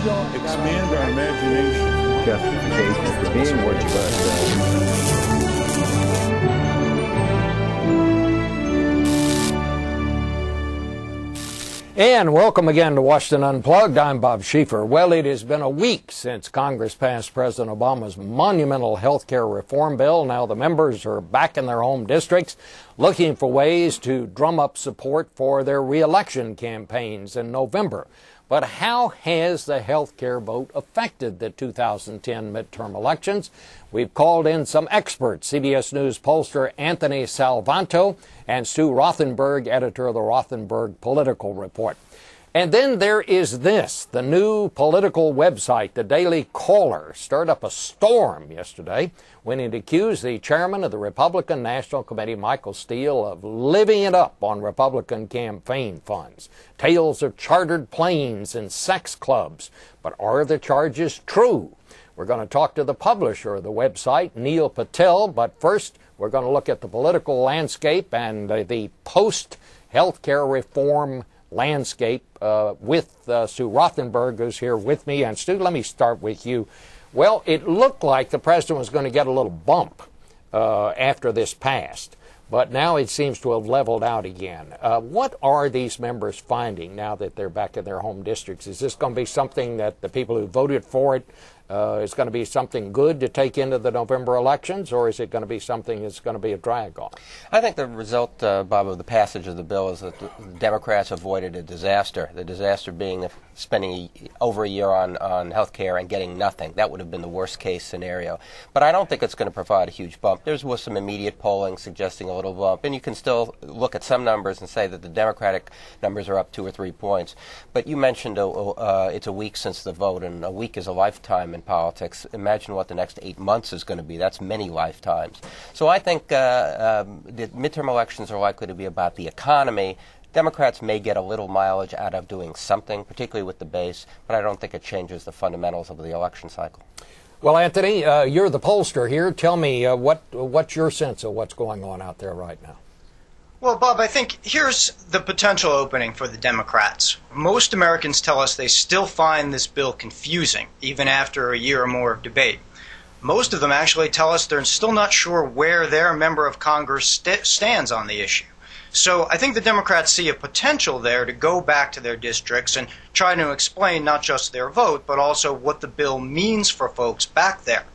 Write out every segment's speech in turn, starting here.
expand our imagination. Justification for being what you And welcome again to Washington Unplugged. I'm Bob Schieffer. Well, it has been a week since Congress passed President Obama's monumental health care reform bill. Now the members are back in their home districts looking for ways to drum up support for their re-election campaigns in November. But how has the health care vote affected the 2010 midterm elections? We've called in some experts, CBS News pollster Anthony Salvanto and Stu Rothenberg, editor of the Rothenberg Political Report. And then there is this, the new political website, the Daily Caller, stirred up a storm yesterday when it accused the chairman of the Republican National Committee, Michael Steele, of living it up on Republican campaign funds. Tales of chartered planes and sex clubs. But are the charges true? We're going to talk to the publisher of the website, Neil Patel, but first we're going to look at the political landscape and the post-healthcare reform landscape with Stu Rothenberg, who's here with me. And Stu, let me start with you. Well, it looked like the president was going to get a little bump after this passed, but now it seems to have leveled out again. What are these members finding now that they're back in their home districts? Is this going to be something that the people who voted for it is going to be something good to take into the November elections, or is it going to be something that's going to be a drag on? I think the result, Bob, of the passage of the bill is that the Democrats avoided a disaster. The disaster being spending over a year on health care and getting nothing. That would have been the worst case scenario. But I don't think it's going to provide a huge bump. There was some immediate polling suggesting a little bump, and you can still look at some numbers and say that the Democratic numbers are up 2 or 3 points. But you mentioned it's a week since the vote, and a week is a lifetime in politics. Imagine what the next 8 months is going to be. That's many lifetimes. So I think the midterm elections are likely to be about the economy. Democrats may get a little mileage out of doing something, particularly with the base, but I don't think it changes the fundamentals of the election cycle. Well, Anthony, you're the pollster here. Tell me, what's your sense of what's going on out there right now? Well, Bob, I think here's the potential opening for the Democrats. Most Americans tell us they still find this bill confusing, even after a year or more of debate. Most of them actually tell us they're still not sure where their member of Congress stands on the issue. So I think the Democrats see a potential there to go back to their districts and try to explain not just their vote, but also what the bill means for folks back there.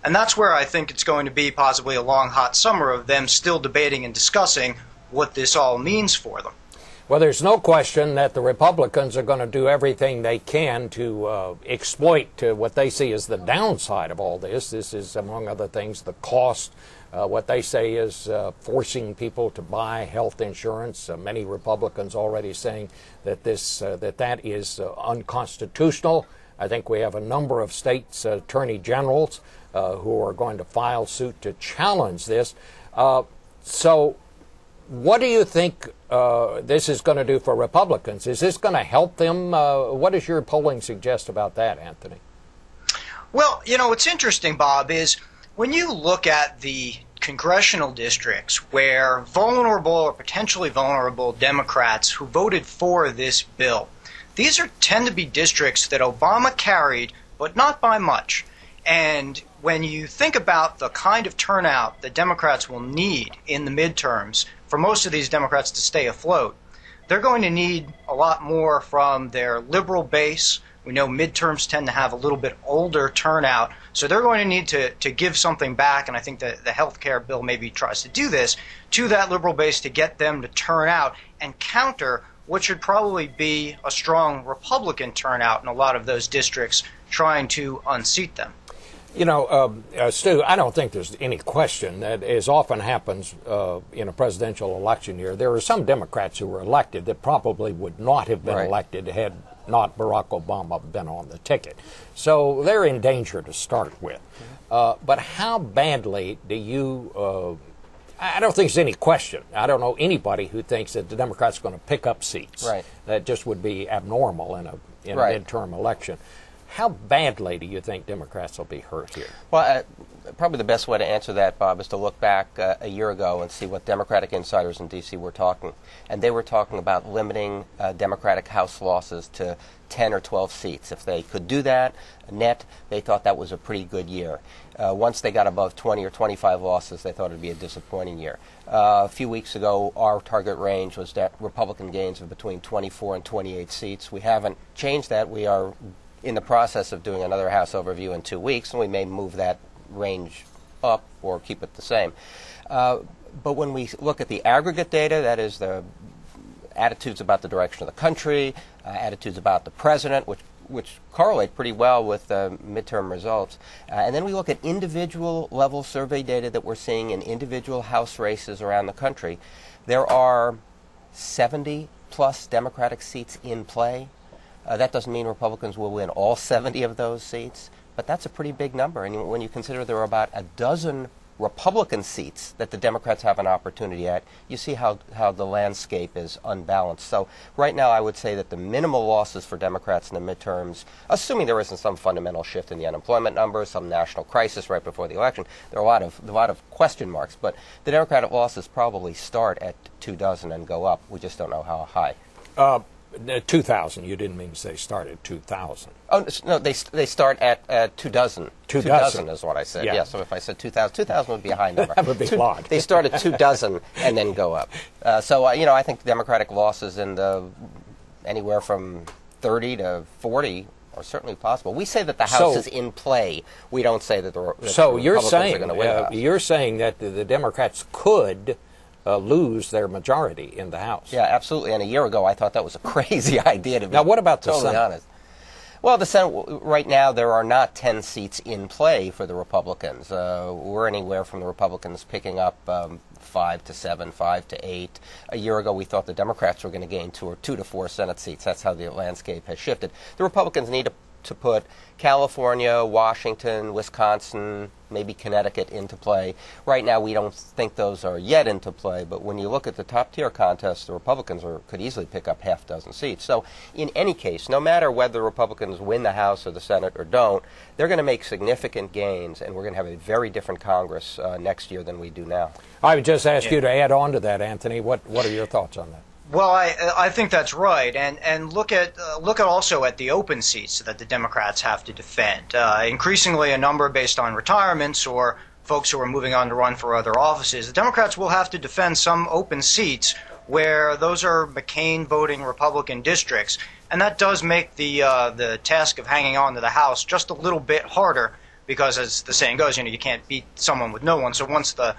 And that's where I think it's going to be possibly a long, hot summer of them still debating and discussing what this all means for them. Well, there's no question that the Republicans are going to do everything they can to exploit what they see as the downside of all this. This is, among other things, the cost. What they say is forcing people to buy health insurance. Many Republicans already saying that that is unconstitutional. I think we have a number of states' attorney generals who are going to file suit to challenge this. So what do you think this is going to do for Republicans? Is this going to help them? What does your polling suggest about that, Anthony? Well, you know, what's interesting, Bob, is when you look at the congressional districts where vulnerable or potentially vulnerable Democrats who voted for this bill, these tend to be districts that Obama carried, but not by much. And when you think about the kind of turnout that Democrats will need in the midterms for most of these Democrats to stay afloat, they're going to need a lot more from their liberal base. We know midterms tend to have a little bit older turnout, so they're going to need to give something back, and I think that the health care bill maybe tries to do this, to that liberal base to get them to turn out and counter what should probably be a strong Republican turnout in a lot of those districts trying to unseat them. You know, Stu, I don't think there's any question that, as often happens in a presidential election year, there are some Democrats who were elected that probably would not have been elected had not Barack Obama been on the ticket. So they're in danger to start with. But how badly do you I don't think there's any question. I don't know anybody who thinks that the Democrats are going to pick up seats. That just would be abnormal in a midterm election. How badly do you think Democrats will be hurt here? Well, probably the best way to answer that, Bob, is to look back a year ago and see what Democratic insiders in D.C. were talking. And they were talking about limiting Democratic House losses to 10 or 12 seats. If they could do that net, they thought that was a pretty good year. Once they got above 20 or 25 losses, they thought it would be a disappointing year. A few weeks ago, our target range was that Republican gains of between 24 and 28 seats. We haven't changed that. We are in the process of doing another House overview in 2 weeks, and we may move that range up or keep it the same. But when we look at the aggregate data, that is the attitudes about the direction of the country, attitudes about the president, which correlate pretty well with the midterm results. And then we look at individual level survey data that we're seeing in individual House races around the country. There are 70 plus Democratic seats in play. That doesn't mean Republicans will win all 70 of those seats, but that's a pretty big number. And when you consider there are about a dozen Republican seats that the Democrats have an opportunity at, you see how the landscape is unbalanced. So right now I would say that the minimal losses for Democrats in the midterms, assuming there isn't some fundamental shift in the unemployment numbers, some national crisis right before the election, there are a lot of question marks. But the Democratic losses probably start at 24 and go up. We just don't know how high. 2,000. You didn't mean to say start at 2,000. Oh, no, they start at 24. 24 is what I said. Yeah. Yeah, so if I said 2,000, 2,000 would be a high number. That would be a lot. They start at 24 and then go up. I think Democratic losses in anywhere from 30 to 40 are certainly possible. We say that the House is in play. We don't say that the Republicans are going to win the House. You're saying that the Democrats could lose their majority in the House. Yeah, absolutely. And a year ago, I thought that was a crazy idea to be Now, what about the totally Senate? honest. Well, the Senate, right now, there are not 10 seats in play for the Republicans. We're anywhere from the Republicans picking up 5 to 7, 5 to 8. A year ago, we thought the Democrats were going to gain 2 to 4 Senate seats. That's how the landscape has shifted. The Republicans need to put California, Washington, Wisconsin, maybe Connecticut into play. Right now, we don't think those are yet into play, but when you look at the top-tier contest, the Republicans could easily pick up half a dozen seats. So in any case, no matter whether the Republicans win the House or the Senate or don't, they're going to make significant gains, and we're going to have a very different Congress next year than we do now. I would just ask you to add on to that, Anthony. What are your thoughts on that? Well, I think that's right, and look at also at the open seats that the Democrats have to defend. Increasingly, a number based on retirements or folks who are moving on to run for other offices. The Democrats will have to defend some open seats where those are McCain voting Republican districts, and that does make the task of hanging on to the House just a little bit harder because, as the saying goes, you can't beat someone with no one. So once the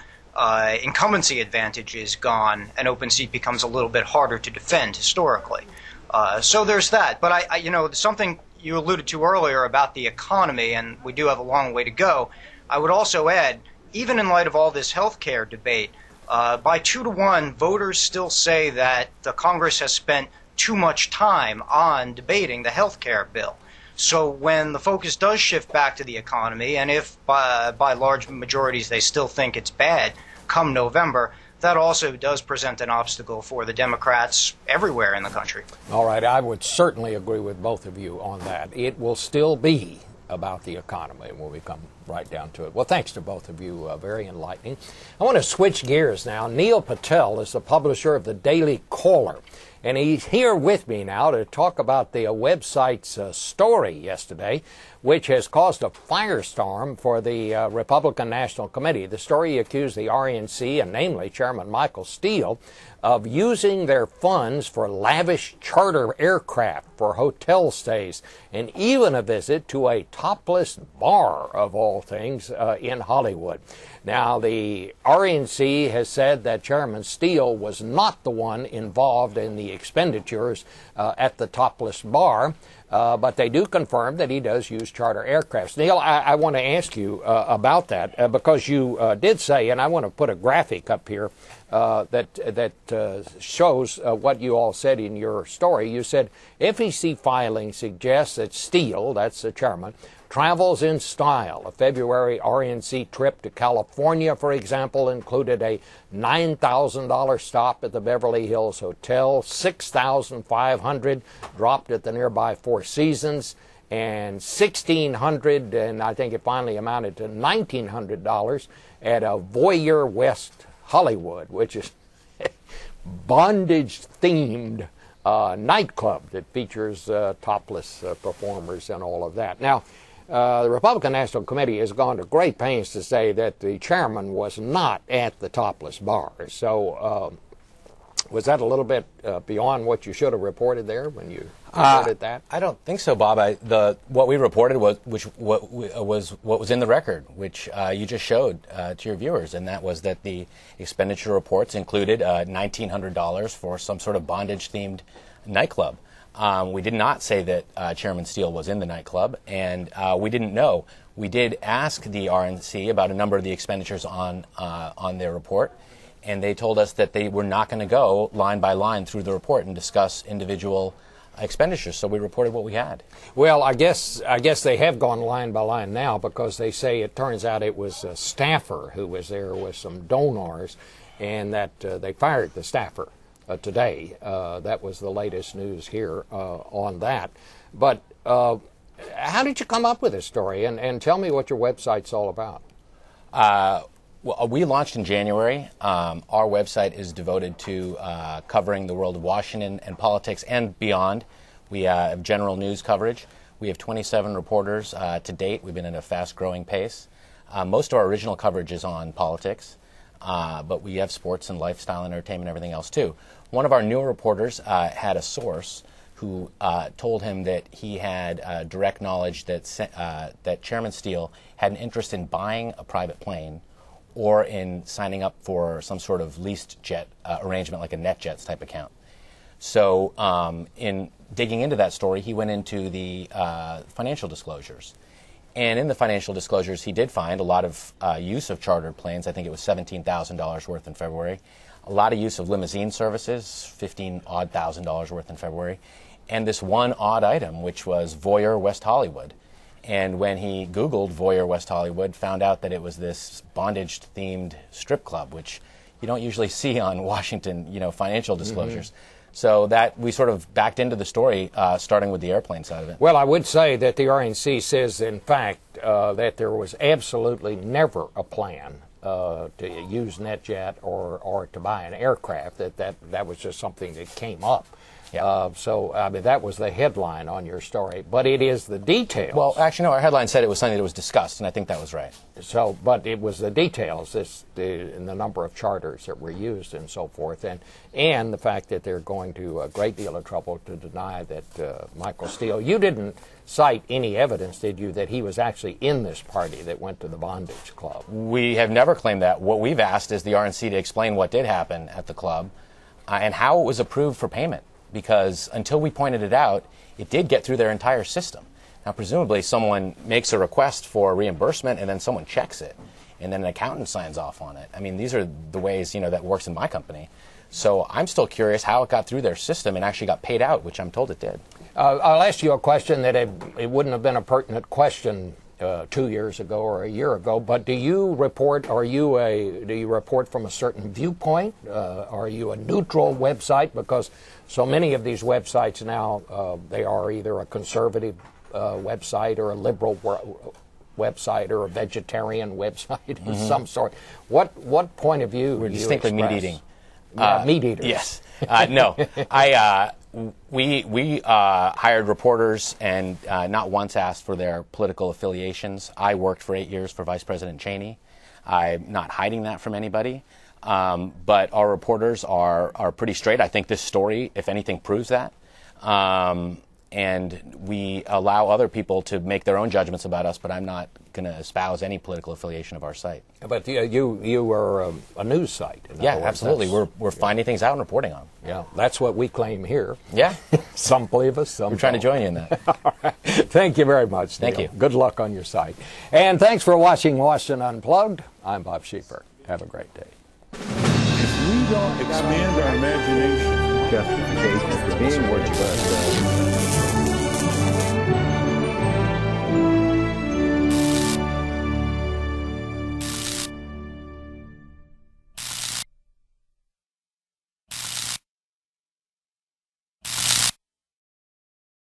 incumbency advantage is gone, an open seat becomes a little bit harder to defend historically. So there's that. But something you alluded to earlier about the economy, and we do have a long way to go. I would also add, even in light of all this health care debate, by 2 to 1, voters still say that the Congress has spent too much time on debating the health care bill. So when the focus does shift back to the economy, and if by large majorities they still think it's bad come November, that also does present an obstacle for the Democrats everywhere in the country. All right, I would certainly agree with both of you on that. It will still be about the economy when we come right down to it. Well, thanks to both of you. Very enlightening. I want to switch gears now. Neil Patel is the publisher of the Daily Caller, and he's here with me now to talk about the website's story yesterday, which has caused a firestorm for the Republican National Committee. The story accused the RNC, and namely Chairman Michael Steele, of using their funds for lavish charter aircraft for hotel stays, and even a visit to a topless bar, of all things, in Hollywood. Now, the RNC has said that Chairman Steele was not the one involved in the expenditures at the topless bar, but they do confirm that he does use charter aircrafts. Neil, I want to ask you about that because you did say, and I want to put a graphic up here that shows what you all said in your story. You said FEC filing suggests that Steele, that's the chairman, travels in style. A February RNC trip to California, for example, included a $9,000 stop at the Beverly Hills Hotel, $6,500 dropped at the nearby Four Seasons, and $1,600, and I think it finally amounted to $1,900 at a Voyeur West Hollywood, which is bondage-themed nightclub that features topless performers and all of that. Now, the Republican National Committee has gone to great pains to say that the chairman was not at the topless bar. So was that a little bit beyond what you should have reported there when you reported that? I don't think so, Bob. What we reported was what was in the record, which you just showed to your viewers, and that was that the expenditure reports included $1,900 for some sort of bondage-themed nightclub. We did not say that Chairman Steele was in the nightclub, and we didn't know. We did ask the RNC about a number of the expenditures on their report, and they told us that they were not going to go line by line through the report and discuss individual expenditures. So we reported what we had. Well, I guess they have gone line by line now, because they say it turns out it was a staffer who was there with some donors, and that they fired the staffer today. That was the latest news here on that. But how did you come up with this story? And tell me what your website's all about. Well, we launched in January. Our website is devoted to covering the world of Washington and politics and beyond. We have general news coverage. We have 27 reporters to date. We've been at a fast-growing pace. Most of our original coverage is on politics, but we have sports and lifestyle and entertainment and everything else, too. One of our newer reporters had a source who told him that he had direct knowledge that Chairman Steele had an interest in buying a private plane or in signing up for some sort of leased jet arrangement, like a NetJets type account. So in digging into that story, he went into the financial disclosures. And in the financial disclosures, he did find a lot of use of chartered planes. I think it was $17,000 worth in February. A lot of use of limousine services, $15,000 odd worth in February. And this one odd item, which was Voyeur West Hollywood. And when he Googled Voyeur West Hollywood, found out that it was this bondage-themed strip club, which you don't usually see on Washington, financial disclosures. Mm-hmm. So that we sort of backed into the story, starting with the airplane side of it. Well, I would say that the RNC says, in fact, that there was absolutely never a plan to use NetJet or to buy an aircraft. That was just something that came up. Yeah. So, I mean, that was the headline on your story, but it is the details. Well, actually, no, our headline said it was something that was discussed, and I think that was right. So, but it was the details, and the number of charters that were used and so forth, and the fact that they're going to a great deal of trouble to deny that Michael Steele, you didn't cite any evidence, did you, that he was actually in this party that went to the bondage club? We have never claimed that. What we've asked is the RNC to explain what did happen at the club and how it was approved for payment. Because until we pointed it out, it did get through their entire system. Now, presumably, someone makes a request for reimbursement, and then someone checks it, and then an accountant signs off on it. I mean, these are the ways, that works in my company. So I'm still curious how it got through their system and actually got paid out, which I'm told it did. I'll ask you a question that it wouldn't have been a pertinent question 2 years ago or a year ago, but do you report from a certain viewpoint? Are you a neutral website? Because so many of these websites now, they are either a conservative website or a liberal website or a vegetarian website of some sort. What point of view? We're distinctly meat eating. Meat eaters. Yes. No. We hired reporters and not once asked for their political affiliations. I worked for 8 years for Vice President Cheney. I'm not hiding that from anybody. But our reporters are pretty straight. I think this story, if anything, proves that. And we allow other people to make their own judgments about us, but I'm not going to espouse any political affiliation of our site. But you were a news site. Yeah, absolutely. We're finding things out and reporting on them. Yeah, that's what we claim here. Yeah. Some believe us, some We're trying to join you in that. All right. Thank you very much, Neil. Thank you. Good luck on your site. And thanks for watching Washington Unplugged. I'm Bob Schieffer. Have a great day. If we don't expand our imagination, Justification for being what you are.